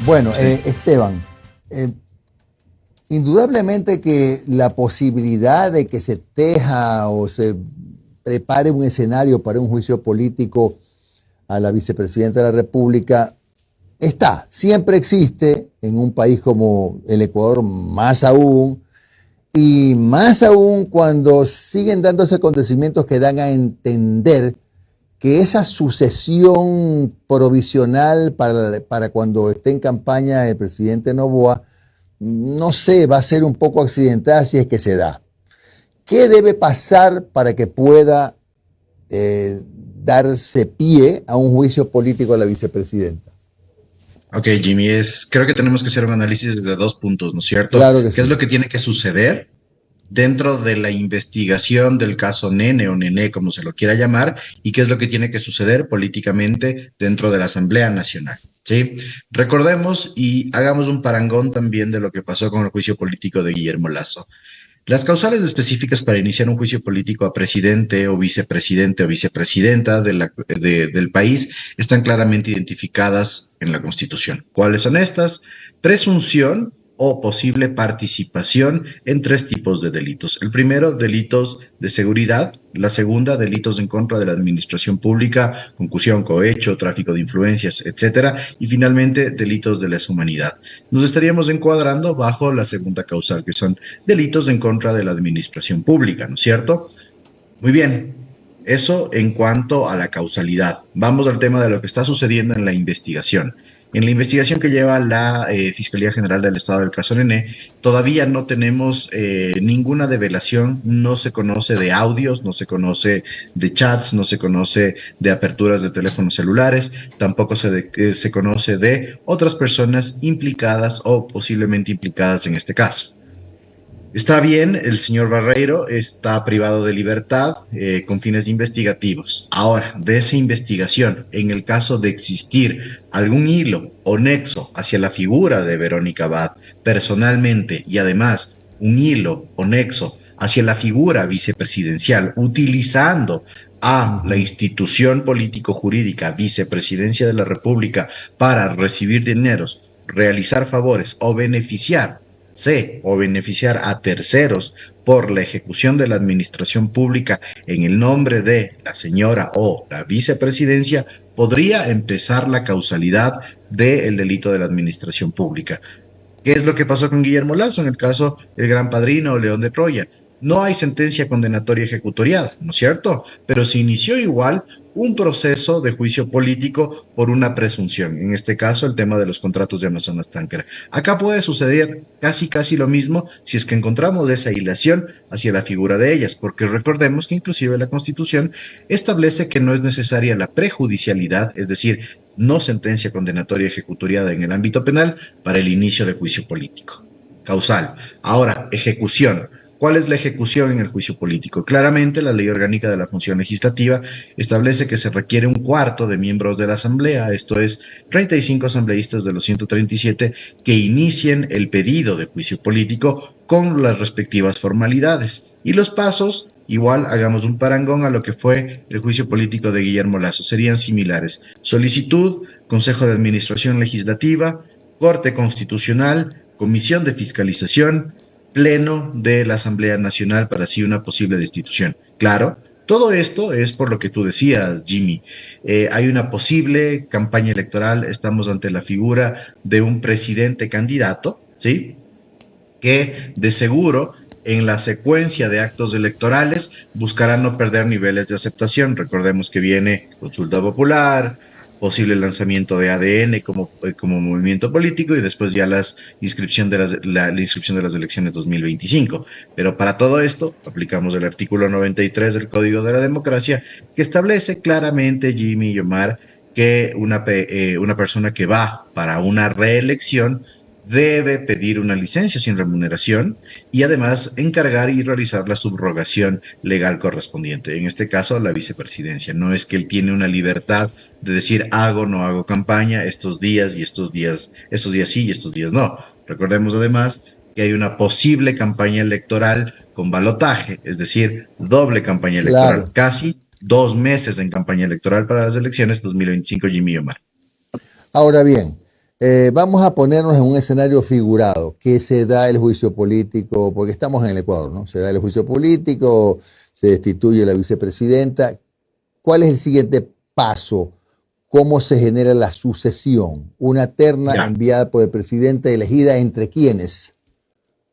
Bueno, Sí. Esteban, eh, indudablemente que la posibilidad de que se teja o se prepare un escenario para un juicio político a la vicepresidenta de la República está, siempre existe en un país como el Ecuador, más aún cuando siguen dándose acontecimientos que dan a entender que esa sucesión provisional para cuando esté en campaña el presidente Noboa, no sé, va a ser un poco accidentada si es que se da. ¿Qué debe pasar para que pueda eh, darse pie a un juicio político a la vicepresidenta? Ok, Jimmy, creo que tenemos que hacer un análisis desde dos puntos, ¿no es cierto? Claro que ¿Qué es sí. lo que tiene que suceder dentro de la investigación del caso Nene o Nené, como se lo quiera llamar, y qué es lo que tiene que suceder políticamente dentro de la Asamblea Nacional? ¿Sí? Recordemos y hagamos un parangón también de lo que pasó con el juicio político de Guillermo Lasso. Las causales específicas para iniciar un juicio político a presidente o vicepresidenta del país están claramente identificadas en la Constitución. ¿Cuáles son estas? Presunción o posible participación en tres tipos de delitos. El primero, delitos de seguridad. La segunda, delitos en contra de la administración pública, concusión, cohecho, tráfico de influencias, etcétera. Y finalmente, delitos de lesa humanidad. Nos estaríamos encuadrando bajo la segunda causal, que son delitos en contra de la administración pública, ¿no es cierto? Muy bien, eso en cuanto a la causalidad. Vamos al tema de lo que está sucediendo en la investigación. En la investigación que lleva la Fiscalía General del Estado del caso Nene, todavía no tenemos ninguna develación, no se conoce de audios, no se conoce de chats, no se conoce de aperturas de teléfonos celulares, tampoco se conoce de otras personas implicadas o posiblemente implicadas en este caso. Está bien, el señor Barreiro está privado de libertad con fines investigativos. Ahora, de esa investigación, en el caso de existir algún hilo o nexo hacia la figura de Verónica Abad personalmente y además un hilo o nexo hacia la figura vicepresidencial utilizando a la institución político-jurídica Vicepresidencia de la República para recibir dineros, realizar favores o beneficiar o beneficiar a terceros por la ejecución de la administración pública en el nombre de la señora o la vicepresidencia, podría empezar la causalidad del delito de la administración pública. ¿Qué es lo que pasó con Guillermo Lasso en el caso El Gran Padrino o León de Troya? No hay sentencia condenatoria ejecutoriada, ¿no es cierto? Pero se inició igual un proceso de juicio político por una presunción, en este caso el tema de los contratos de Amazonas Tanker. Acá puede suceder casi lo mismo si es que encontramos esa hilación hacia la figura de ellas, porque recordemos que inclusive la Constitución establece que no es necesaria la prejudicialidad, es decir, no sentencia condenatoria ejecutoriada en el ámbito penal para el inicio de juicio político. Causal. Ahora, ejecución. ¿Cuál es la ejecución en el juicio político? Claramente, la Ley Orgánica de la Función Legislativa establece que se requiere un cuarto de miembros de la Asamblea, esto es, 35 asambleístas de los 137 que inicien el pedido de juicio político con las respectivas formalidades. Y los pasos, igual hagamos un parangón a lo que fue el juicio político de Guillermo Lasso, serían similares. Solicitud, Consejo de Administración Legislativa, Corte Constitucional, Comisión de Fiscalización, Pleno de la Asamblea Nacional para así una posible destitución. Claro, todo esto es por lo que tú decías, Jimmy. Hay una posible campaña electoral, estamos ante la figura de un presidente candidato, ¿sí? Que de seguro en la secuencia de actos electorales buscará no perder niveles de aceptación. Recordemos que viene consulta popular, posible lanzamiento de ADN como movimiento político y después ya la inscripción de las elecciones 2025. Pero para todo esto aplicamos el artículo 93 del Código de la Democracia que establece claramente, Jimmy y Omar, que una persona que va para una reelección debe pedir una licencia sin remuneración y además encargar y realizar la subrogación legal correspondiente. En este caso, la vicepresidencia. No es que él tiene una libertad de decir hago o no hago campaña estos días y estos días sí y estos días no. Recordemos además que hay una posible campaña electoral con balotaje, es decir, doble campaña electoral, Claro. casi 2 meses en campaña electoral para las elecciones 2025, Jimmy Omar. Ahora bien, Vamos a ponernos en un escenario figurado, que se da el juicio político, porque estamos en el Ecuador, ¿no? Se da el juicio político, se destituye la vicepresidenta. ¿Cuál es el siguiente paso? ¿Cómo se genera la sucesión? Una terna Ya. enviada por el presidente, elegida entre quiénes.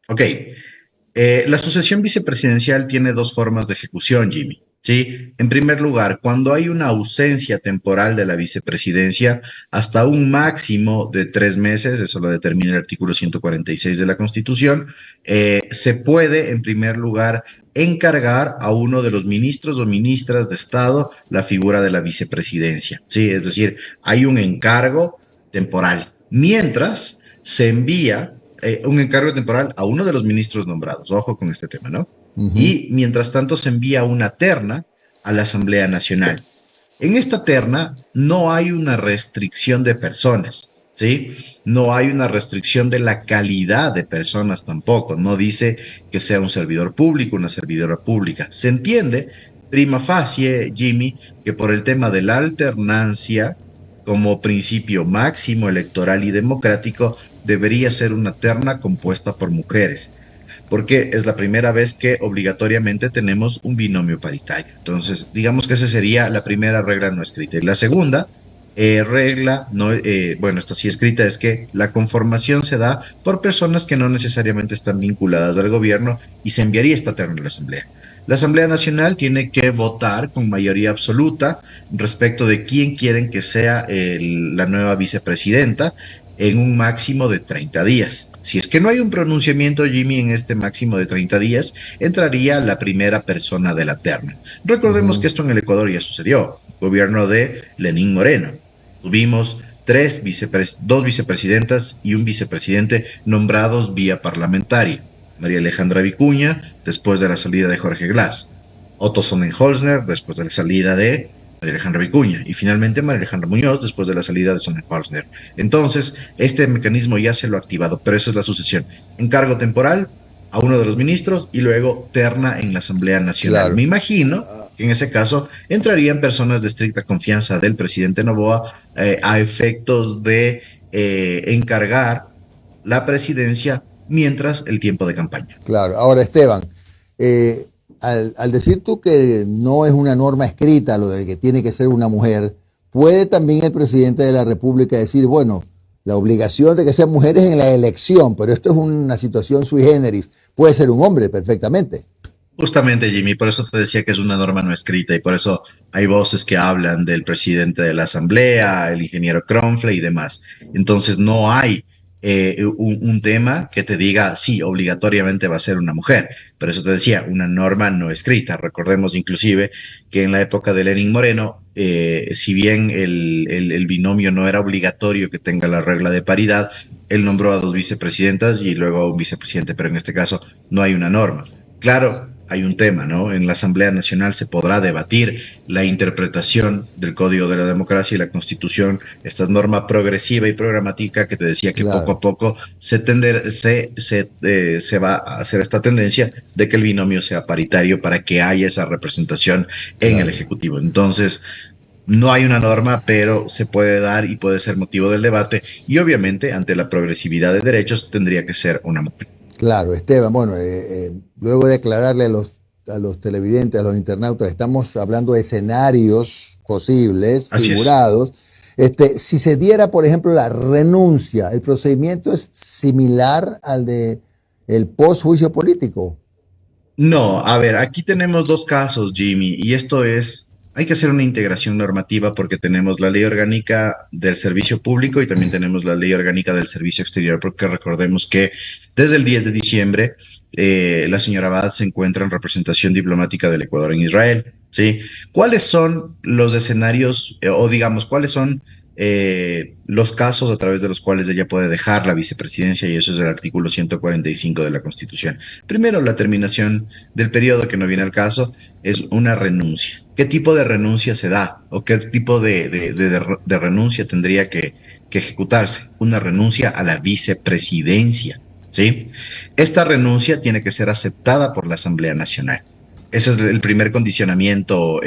Ok. La sucesión vicepresidencial tiene dos formas de ejecución, Jimmy. ¿Sí? En primer lugar, cuando hay una ausencia temporal de la vicepresidencia, hasta un máximo de 3 meses, eso lo determina el artículo 146 de la Constitución, se puede, en primer lugar, encargar a uno de los ministros o ministras de Estado la figura de la vicepresidencia. ¿Sí? Es decir, hay un encargo temporal. Mientras se envía un encargo temporal a uno de los ministros nombrados. Ojo con este tema, ¿no? Y mientras tanto se envía una terna a la Asamblea Nacional. En esta terna no hay una restricción de personas, ¿sí? No hay una restricción de la calidad de personas tampoco. No dice que sea un servidor público, una servidora pública. Se entiende, prima facie, Jimmy, que por el tema de la alternancia como principio máximo electoral y democrático debería ser una terna compuesta por mujeres, porque es la primera vez que obligatoriamente tenemos un binomio paritario. Entonces, digamos que esa sería la primera regla no escrita. Y la segunda regla, no, bueno, esta sí escrita, es que la conformación se da por personas que no necesariamente están vinculadas al gobierno y se enviaría esta terna a la Asamblea. La Asamblea Nacional tiene que votar con mayoría absoluta respecto de quién quieren que sea la nueva vicepresidenta en un máximo de 30 días. Si es que no hay un pronunciamiento, Jimmy, en este máximo de 30 días, entraría la primera persona de la terna. Recordemos que esto en el Ecuador ya sucedió. Gobierno de Lenín Moreno. Tuvimos dos vicepresidentas y un vicepresidente nombrados vía parlamentaria. María Alejandra Vicuña, después de la salida de Jorge Glass. Otto Sonnenholzner, después de la salida de María Alejandra Vicuña, y finalmente María Alejandra Muñoz después de la salida de Sonnenholzner. Entonces, este mecanismo ya se lo ha activado, pero eso es la sucesión. Encargo temporal a uno de los ministros y luego terna en la Asamblea Nacional. Claro. Me imagino que en ese caso entrarían personas de estricta confianza del presidente Noboa a efectos de encargar la presidencia mientras el tiempo de campaña. Claro. Ahora, Esteban, al decir tú que no es una norma escrita lo de que tiene que ser una mujer, puede también el presidente de la República decir, bueno, la obligación de que sean mujeres en la elección, pero esto es una situación sui generis, puede ser un hombre perfectamente. Justamente, Jimmy, por eso te decía que es una norma no escrita y por eso hay voces que hablan del presidente de la Asamblea, el ingeniero Kronfle y demás. Entonces no hay un tema que te diga, sí, obligatoriamente va a ser una mujer. Por eso te decía, una norma no escrita. Recordemos inclusive que en la época de Lenín Moreno, si bien el binomio no era obligatorio que tenga la regla de paridad, él nombró a dos vicepresidentas y luego a un vicepresidente, pero en este caso no hay una norma. Claro, hay un tema, ¿no? En la Asamblea Nacional se podrá debatir la interpretación del Código de la Democracia y la Constitución, esta norma progresiva y programática que te decía que Claro. poco a poco se va a hacer esta tendencia de que el binomio sea paritario para que haya esa representación en el Ejecutivo. Entonces, no hay una norma, pero se puede dar y puede ser motivo del debate y obviamente ante la progresividad de derechos tendría que ser una mujer. Claro, Esteban, bueno, luego de aclararle a los televidentes, a los internautas, estamos hablando de escenarios posibles, Así figurados. Si se diera, por ejemplo, la renuncia, ¿el procedimiento es similar al de el post-juicio político? No, a ver, aquí tenemos dos casos, Jimmy, y esto es, hay que hacer una integración normativa porque tenemos la ley orgánica del servicio público y también tenemos la ley orgánica del servicio exterior, porque recordemos que desde el 10 de diciembre la señora Abad se encuentra en representación diplomática del Ecuador en Israel, ¿sí? ¿Cuáles son los escenarios, o digamos, cuáles son los casos a través de los cuales ella puede dejar la vicepresidencia? Y eso es el artículo 145 de la Constitución. Primero, la terminación del periodo, que no viene al caso, es una renuncia. ¿Qué tipo de renuncia se da? ¿O qué tipo de renuncia tendría que ejecutarse? Una renuncia a la vicepresidencia, ¿sí? Esta renuncia tiene que ser aceptada por la Asamblea Nacional. Ese es el primer condicionamiento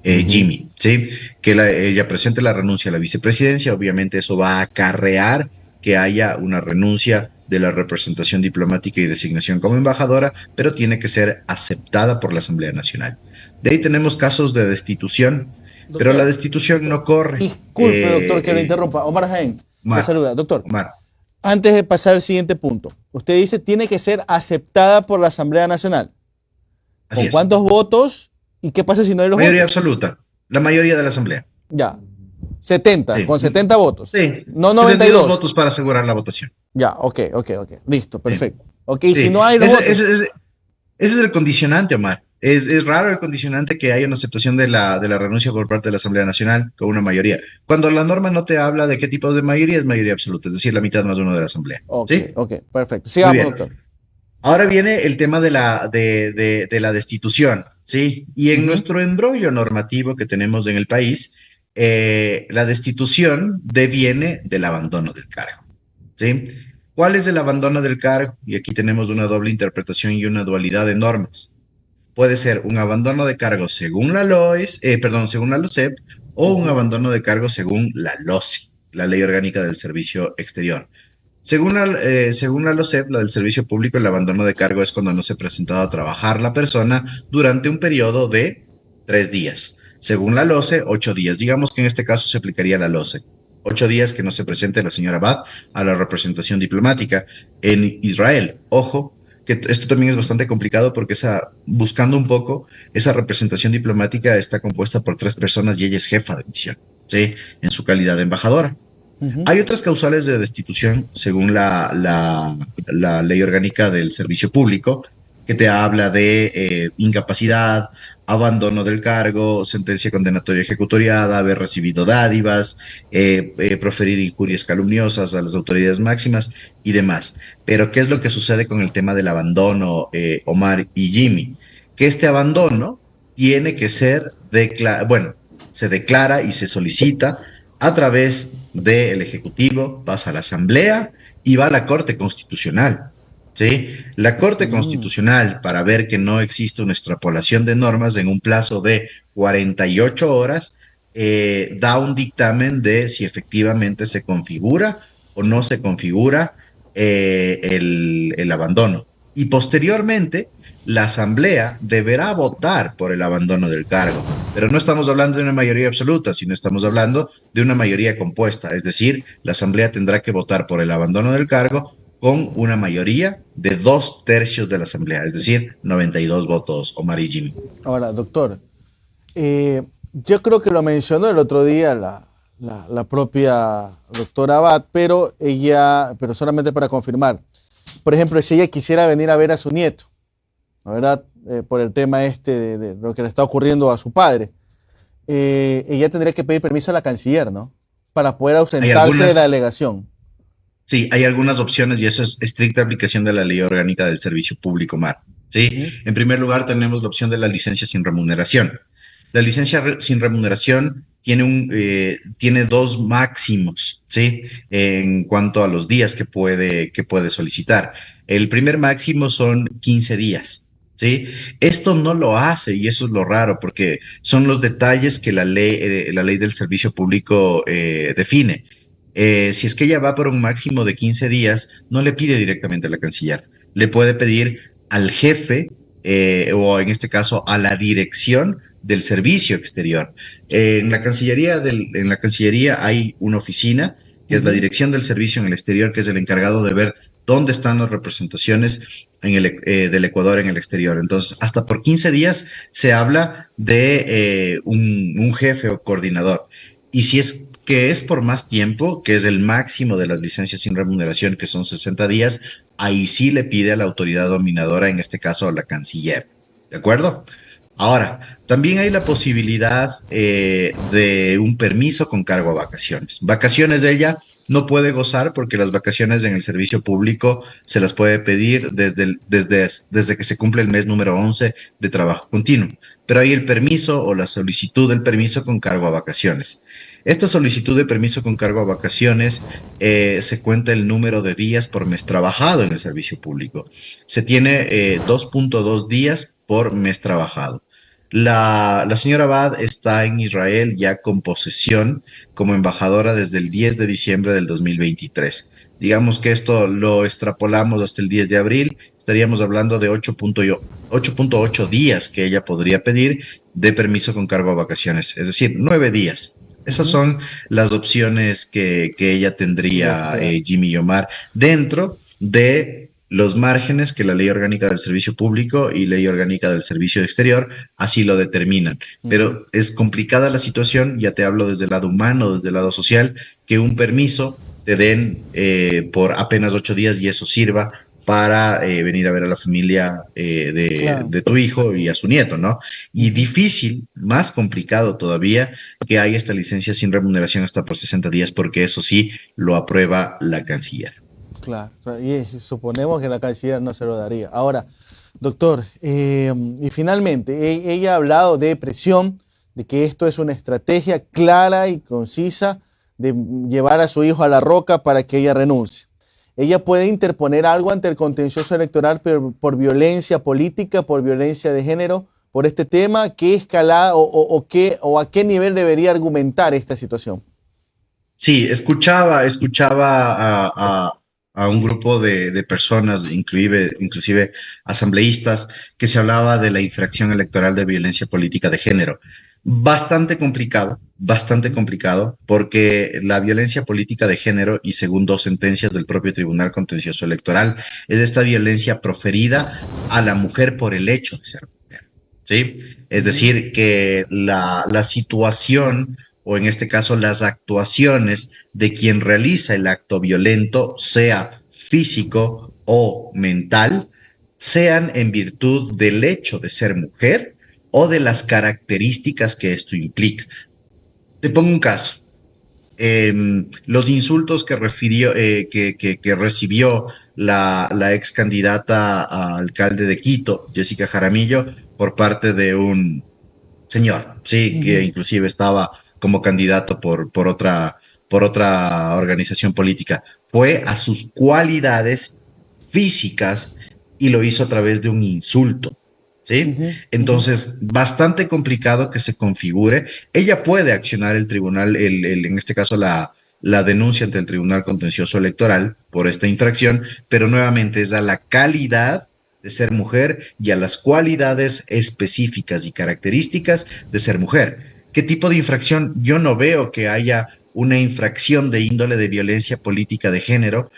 Jimmy, ¿sí? Que ella presente la renuncia a la vicepresidencia. Obviamente eso va a acarrear que haya una renuncia de la representación diplomática y designación como embajadora, pero tiene que ser aceptada por la Asamblea Nacional. De ahí tenemos casos de destitución, pero la Doctor, destitución no corre. disculpe, doctor, que le interrumpa. Omar Jaén, le Omar, saluda. Doctor, Omar, antes de pasar al siguiente punto, usted dice tiene que ser aceptada por la Asamblea Nacional. así ¿Con es. cuántos votos? ¿Y qué pasa si no hay los Mayoría votos? absoluta, la mayoría de la Asamblea. Ya. 70, Sí. con 70 votos. Sí, No 72 92. votos para asegurar la votación. Ya, ok. Listo, perfecto. Ok, Sí. si no hay los Ese, votos. ese es el condicionante, Omar. Es raro el condicionante que haya una aceptación de la renuncia por parte de la Asamblea Nacional con una mayoría. Cuando la norma no te habla de qué tipo de mayoría, es mayoría absoluta, es decir, la mitad más uno de la Asamblea. Ok, ¿Sí? perfecto. Muy Sigamos, bien. doctor. Ahora viene el tema de la destitución, ¿sí? Y en Ujú. nuestro embrollo normativo que tenemos en el país, la destitución deviene del abandono del cargo, ¿sí? ¿Cuál es el abandono del cargo? Y aquí tenemos una doble interpretación y una dualidad de normas. Puede ser un abandono de cargo según la según la LOCEP, o un abandono de cargo según la LOCE, la Ley Orgánica del Servicio Exterior. Según la LOCEP, la del Servicio Público, el abandono de cargo es cuando no se ha presentado a trabajar la persona durante un periodo de 3 días. Según la LOCE, 8 días. Digamos que en este caso se aplicaría la LOCE. 8 días que no se presente la señora Abad a la representación diplomática en Israel. Ojo, que esto también es bastante complicado porque buscando un poco, esa representación diplomática está compuesta por 3 personas y ella es jefa de misión, ¿sí? En su calidad de embajadora. Ujú. Hay otras causales de destitución según la ley orgánica del servicio público que te habla de incapacidad, abandono del cargo, sentencia condenatoria ejecutoriada, haber recibido dádivas, proferir injurias calumniosas a las autoridades máximas y demás. Pero ¿qué es lo que sucede con el tema del abandono, Omar y Jimmy? Que este abandono tiene que ser se declara y se solicita a través del Ejecutivo, pasa a la Asamblea y va a la Corte Constitucional. ¿Sí? La Corte Constitucional, para ver que no existe una extrapolación de normas en un plazo de 48 horas, da un dictamen de si efectivamente se configura o no se configura el abandono. Y posteriormente, la Asamblea deberá votar por el abandono del cargo. Pero no estamos hablando de una mayoría absoluta, sino estamos hablando de una mayoría compuesta. Es decir, la Asamblea tendrá que votar por el abandono del cargo con una mayoría de 2/3 de la Asamblea, es decir, 92 votos, Omar y Jimmy. Ahora, doctor, yo creo que lo mencionó el otro día la propia doctora Abad, pero solamente para confirmar. Por ejemplo, si ella quisiera venir a ver a su nieto, la verdad, por el tema de lo que le está ocurriendo a su padre, ella tendría que pedir permiso a la canciller, ¿no? Para poder ausentarse de la delegación. Sí, hay algunas opciones y eso es estricta aplicación de la Ley Orgánica del Servicio Público, Mar. ¿Sí? En primer lugar, tenemos la opción de la licencia sin remuneración. La licencia sin remuneración tiene 2 máximos, ¿sí? En cuanto a los días que puede solicitar. El primer máximo son 15 días. ¿Sí? Esto no lo hace y eso es lo raro porque son los detalles que la ley del servicio público define. Si es que ella va por un máximo de 15 días, no le pide directamente a la canciller, le puede pedir al jefe o en este caso a la dirección del servicio exterior. En la Cancillería hay una oficina que es la dirección del servicio en el exterior, que es el encargado de ver dónde están las representaciones del Ecuador en el exterior. Entonces, hasta por 15 días se habla de un jefe o coordinador. Y si es que es por más tiempo, que es el máximo de las licencias sin remuneración, que son 60 días, ahí sí le pide a la autoridad dominadora, en este caso a la canciller. ¿De acuerdo? Ahora, también hay la posibilidad de un permiso con cargo a vacaciones. Vacaciones de ella no puede gozar porque las vacaciones en el servicio público se las puede pedir desde que se cumple el mes número 11 de trabajo continuo. Pero hay el permiso o la solicitud del permiso con cargo a vacaciones. Esta solicitud de permiso con cargo a vacaciones se cuenta el número de días por mes trabajado en el servicio público. Se tiene 2.2 días por mes trabajado. La señora Abad está en Israel ya con posesión como embajadora desde el 10 de diciembre del 2023. Digamos que esto lo extrapolamos hasta el 10 de abril, estaríamos hablando de 8.8 días que ella podría pedir de permiso con cargo a vacaciones, es decir, 9 días. Esas son las opciones que ella tendría, Jimmy y Omar, dentro de los márgenes que la Ley Orgánica del Servicio Público y Ley Orgánica del Servicio Exterior así lo determinan. Pero es complicada la situación, ya te hablo desde el lado humano, desde el lado social, que un permiso te den por apenas 8 días y eso sirva para venir a ver a la familia de tu hijo y a su nieto, ¿no? Y difícil, más complicado todavía, que haya esta licencia sin remuneración hasta por 60 días, porque eso sí lo aprueba la canciller. Claro, y suponemos que la canciller no se lo daría. Ahora, doctor, y finalmente, ella ha hablado de presión, de que esto es una estrategia clara y concisa de llevar a su hijo a la roca para que ella renuncie. Ella puede interponer algo ante el contencioso electoral por violencia política, por violencia de género, por este tema. ¿Qué escala o a qué nivel debería argumentar esta situación? Sí, escuchaba a un grupo de personas, inclusive asambleístas, que se hablaba de la infracción electoral de violencia política de género. Bastante complicado, porque la violencia política de género, y según 2 sentencias del propio Tribunal Contencioso Electoral, es esta violencia proferida a la mujer por el hecho de ser mujer, ¿sí? Es decir, que la situación, o en este caso las actuaciones de quien realiza el acto violento, sea físico o mental, sean en virtud del hecho de ser mujer o de las características que esto implica. Te pongo un caso. Los insultos que recibió la ex candidata a alcalde de Quito, Jessica Jaramillo, por parte de un señor, sí, que inclusive estaba como candidato por otra organización política, fue a sus cualidades físicas y lo hizo a través de un insulto. ¿Sí? Entonces, bastante complicado que se configure. Ella puede accionar el tribunal, en este caso la denuncia ante el Tribunal Contencioso Electoral por esta infracción, pero nuevamente es a la calidad de ser mujer y a las cualidades específicas y características de ser mujer. ¿Qué tipo de infracción? Yo no veo que haya una infracción de índole de violencia política de género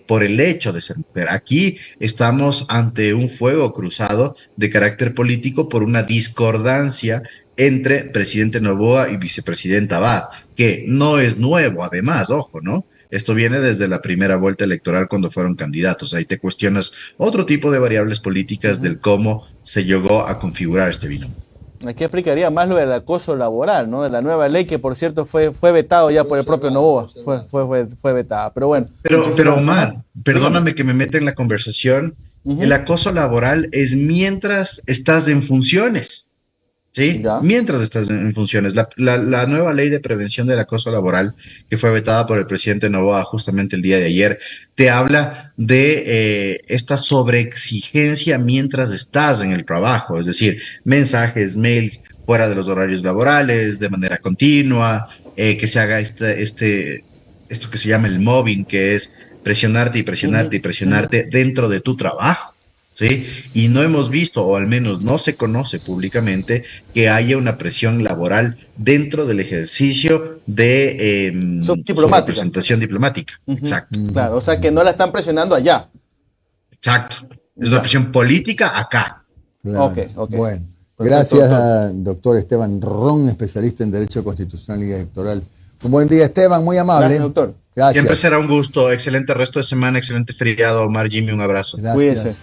por el hecho de ser mujer. Aquí estamos ante un fuego cruzado de carácter político por una discordancia entre presidente Noboa y vicepresidenta Abad, que no es nuevo, además, ojo, ¿no? Esto viene desde la primera vuelta electoral cuando fueron candidatos. Ahí te cuestionas otro tipo de variables políticas del cómo se llegó a configurar este binomio. Aquí aplicaría más lo del acoso laboral, ¿no? De la nueva ley que, por cierto, fue vetado ya por el propio Noboa. Fue vetada. Pero bueno. Pero Omar, perdóname que me meta en la conversación. El acoso laboral es mientras estás en funciones. ¿Sí? ¿Ya? Mientras estás en funciones. La nueva ley de prevención del acoso laboral, que fue vetada por el presidente Noboa justamente el día de ayer, te habla de esta sobreexigencia mientras estás en el trabajo, es decir, mensajes, mails fuera de los horarios laborales, de manera continua, que se haga esto que se llama el mobbing, que es presionarte y presionarte y presionarte dentro de tu trabajo. ¿Sí? Y no hemos visto, o al menos no se conoce públicamente, que haya una presión laboral dentro del ejercicio de su representación diplomática. Exacto. Claro, o sea que no la están presionando allá. Exacto. Es una presión política acá. Claro. Ok. Bueno, gracias a doctor Esteban Ron, especialista en Derecho Constitucional y Electoral. Un buen día, Esteban, muy amable. Gracias, doctor. Gracias. Siempre será un gusto. Excelente resto de semana, excelente feriado. Omar, Jimmy, un abrazo. Gracias. Cuídense.